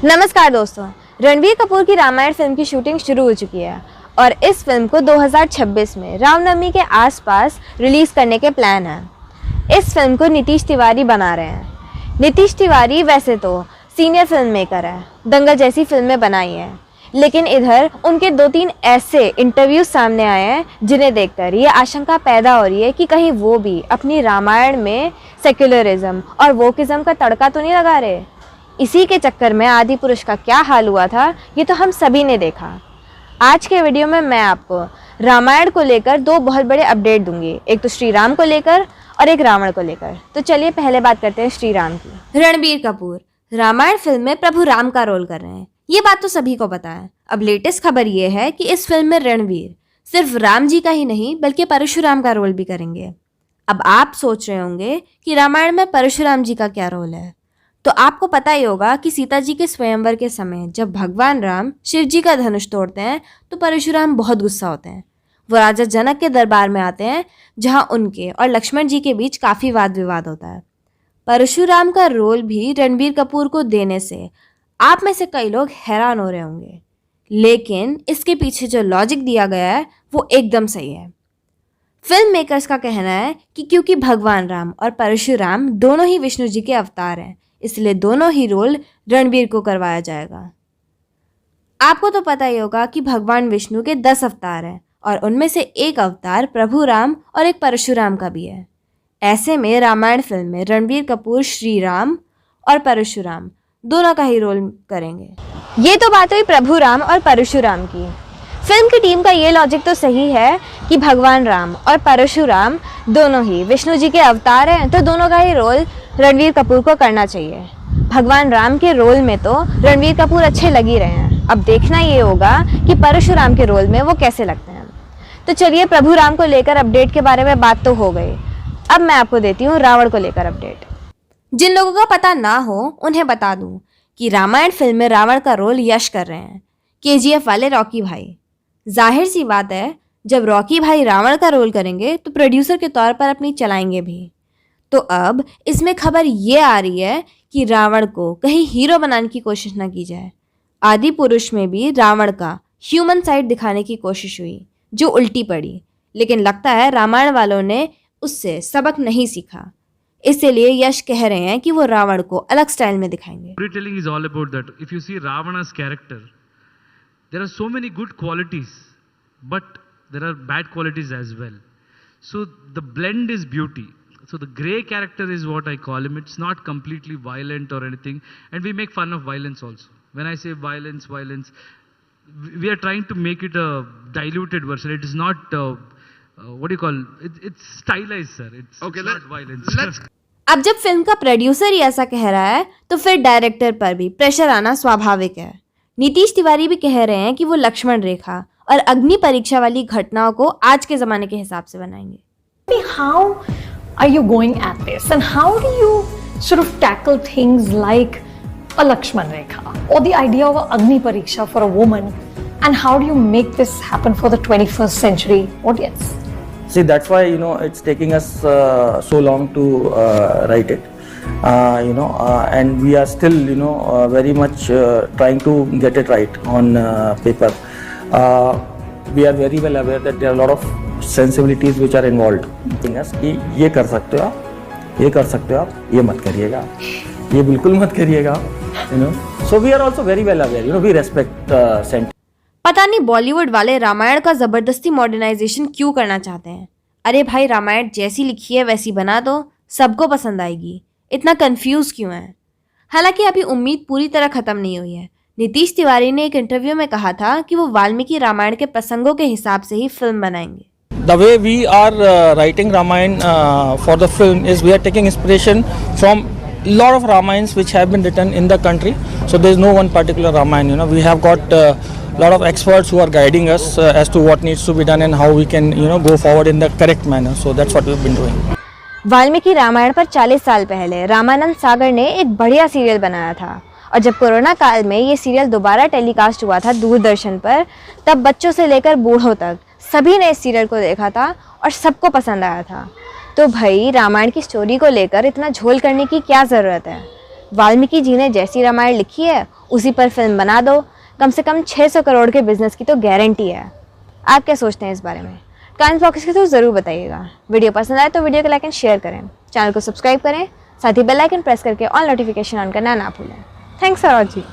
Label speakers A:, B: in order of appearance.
A: नमस्कार दोस्तों, रणबीर कपूर की रामायण फिल्म की शूटिंग शुरू हो चुकी है और इस फिल्म को 2026 में रामनवमी के आसपास रिलीज करने के प्लान है। इस फिल्म को नीतीश तिवारी बना रहे हैं। नीतीश तिवारी वैसे तो सीनियर फिल्म मेकर है, दंगल जैसी फिल्में बनाई हैं, लेकिन इधर उनके 2-3 ऐसे इंटरव्यूज सामने आए हैं जिन्हें देखकर ये आशंका पैदा हो रही है कि कहीं वो भी अपनी रामायण में सेक्युलरिज्म और वोकिज्म का तड़का तो नहीं लगा रहे। इसी के चक्कर में आदि पुरुष का क्या हाल हुआ था ये तो हम सभी ने देखा। आज के वीडियो में मैं आपको रामायण को लेकर 2 बहुत बड़े अपडेट दूंगी, एक तो श्री राम को लेकर और एक रावण को लेकर। तो चलिए पहले बात करते हैं श्री राम की। रणबीर कपूर रामायण फिल्म में प्रभु राम का रोल कर रहे हैं, ये बात तो सभी को पता है। अब लेटेस्ट खबर ये है कि इस फिल्म में रणबीर सिर्फ राम जी का ही नहीं बल्कि परशुराम का रोल भी करेंगे। अब आप सोच रहे होंगे कि रामायण में परशुराम जी का क्या रोल है, तो आपको पता ही होगा कि सीता जी के स्वयंवर के समय जब भगवान राम शिव जी का धनुष तोड़ते हैं तो परशुराम बहुत गुस्सा होते हैं। वो राजा जनक के दरबार में आते हैं जहां उनके और लक्ष्मण जी के बीच काफ़ी वाद विवाद होता है। परशुराम का रोल भी रणबीर कपूर को देने से आप में से कई लोग हैरान हो रहे होंगे, लेकिन इसके पीछे जो लॉजिक दिया गया है वो एकदम सही है। फिल्म मेकर्स का कहना है कि क्योंकि भगवान राम और परशुराम दोनों ही विष्णु जी के अवतार हैं, इसलिए दोनों ही रोल रणबीर को करवाया जाएगा। आपको तो पता ही होगा कि भगवान विष्णु के 10 अवतार हैं और उनमें से एक अवतार प्रभु राम और एक परशुराम का भी है। ऐसे में रामायण फिल्म में रणबीर कपूर श्री राम और परशुराम दोनों का ही रोल करेंगे। ये तो बात हुई प्रभु राम और परशुराम की। फिल्म की टीम का ये लॉजिक तो सही है कि भगवान राम और परशुराम दोनों ही विष्णु जी के अवतार हैं, तो दोनों का ही रोल रणबीर कपूर को करना चाहिए। भगवान राम के रोल में तो रणबीर कपूर अच्छे लग ही रहे हैं, अब देखना ये होगा कि परशुराम के रोल में वो कैसे लगते हैं। तो चलिए, प्रभु राम को लेकर अपडेट के बारे में बात तो हो गई, अब मैं आपको देती हूँ रावण को लेकर अपडेट। जिन लोगों का पता ना हो उन्हें बता दूं कि रामायण फिल्म में रावण का रोल यश कर रहे हैं KGF वाले रॉकी भाई। जाहिर सी बात है, जब रॉकी भाई रावण का रोल करेंगे तो प्रोड्यूसर के तौर पर अपनी चलाएंगे भी। तो अब इसमें खबर ये आ रही है कि रावण को कहीं हीरो बनाने की कोशिश ना की जाए। आदि पुरुष में भी रावण का ह्यूमन साइड दिखाने की कोशिश हुई जो उल्टी पड़ी, लेकिन लगता है रामायण वालों ने उससे सबक नहीं सीखा, इसीलिए यश कह रहे हैं कि वो रावण को अलग स्टाइल में दिखाएंगे।
B: Storytelling is all about that. If you see Ravana's character, there are so many good qualities, but there are bad qualities as well. So the blend is beauty. So the grey character is what I call him. It's not completely violent or anything, and we make fun of violence also. When I say violence, we are trying to make it a diluted version. It is not what do you call it's stylized, sir. It's not violence.
A: अब जब film का producer ही ऐसा कह रहा है तो फिर director पर भी प्रेशर आना स्वाभाविक है। नीतीश तिवारी भी कह रहे हैं कि वो लक्ष्मण रेखा और अग्नि परीक्षा वाली घटनाओं को आज के जमाने के हिसाब से बनाएंगे।
C: How are you going at this, and how do you sort of tackle things like a Lakshman Rekha or the idea of an Agni Pariksha for a woman, and how do you make this happen for the 21st century audience?
D: See, that's why it's taking us so long to write it, and we are still very much trying to get it right on paper. We are very well aware that there are a lot of sensibilities which are involved in us कि ये कर सकते हो आप, ये कर सकते हो आप, ये मत करिएगा, ये बिल्कुल मत करिएगा, so we are also very well aware, we respect sentiment.
A: पता नहीं बॉलीवुड वाले रामायण का जबरदस्ती मॉडर्नाइजेशन क्यों करना चाहते हैं। अरे भाई, रामायण जैसी लिखी है वैसी बना दो, सबको पसंद आएगी, इतना कंफ्यूज क्यों है। हालांकि अभी उम्मीद पूरी तरह खत्म नहीं हुई है। नीतीश तिवारी ने एक इंटरव्यू में कहा था कि वो वाल्मीकि रामायण के प्रसंगों के हिसाब से ही फिल्म बनाएंगे।
E: The way we are writing Ramayana for the film is we are taking inspiration from a lot of Ramayans which have been written in the country. So there is no one particular Ramayana. We have got a lot of experts who are guiding us as to what needs to be done and how we can go forward in the correct manner. So that's what we've been doing.
A: Valmiki Ramayana पर 40 साल पहले रामानंद सागर ने एक बढ़िया serial बनाया था, और जब कोरोना काल में ये सीरियल दोबारा टेलीकास्ट हुआ था दूरदर्शन पर, तब बच्चों से लेकर बूढ़ों तक सभी ने इस सीरियल को देखा था और सबको पसंद आया था। तो भाई, रामायण की स्टोरी को लेकर इतना झोल करने की क्या ज़रूरत है। वाल्मीकि जी ने जैसी रामायण लिखी है उसी पर फिल्म बना दो, कम से कम 600 करोड़ के बिजनेस की तो गारंटी है। आप क्या सोचते हैं इस बारे में? कमेंट बॉक्स के थ्रू ज़रूर बताइएगा। वीडियो पसंद आए तो वीडियो को लाइक एंड शेयर करें, चैनल को सब्सक्राइब करें, साथ ही बेल आइकन प्रेस करके ऑल नोटिफिकेशन ऑन करना ना भूलें। Thanks for watching.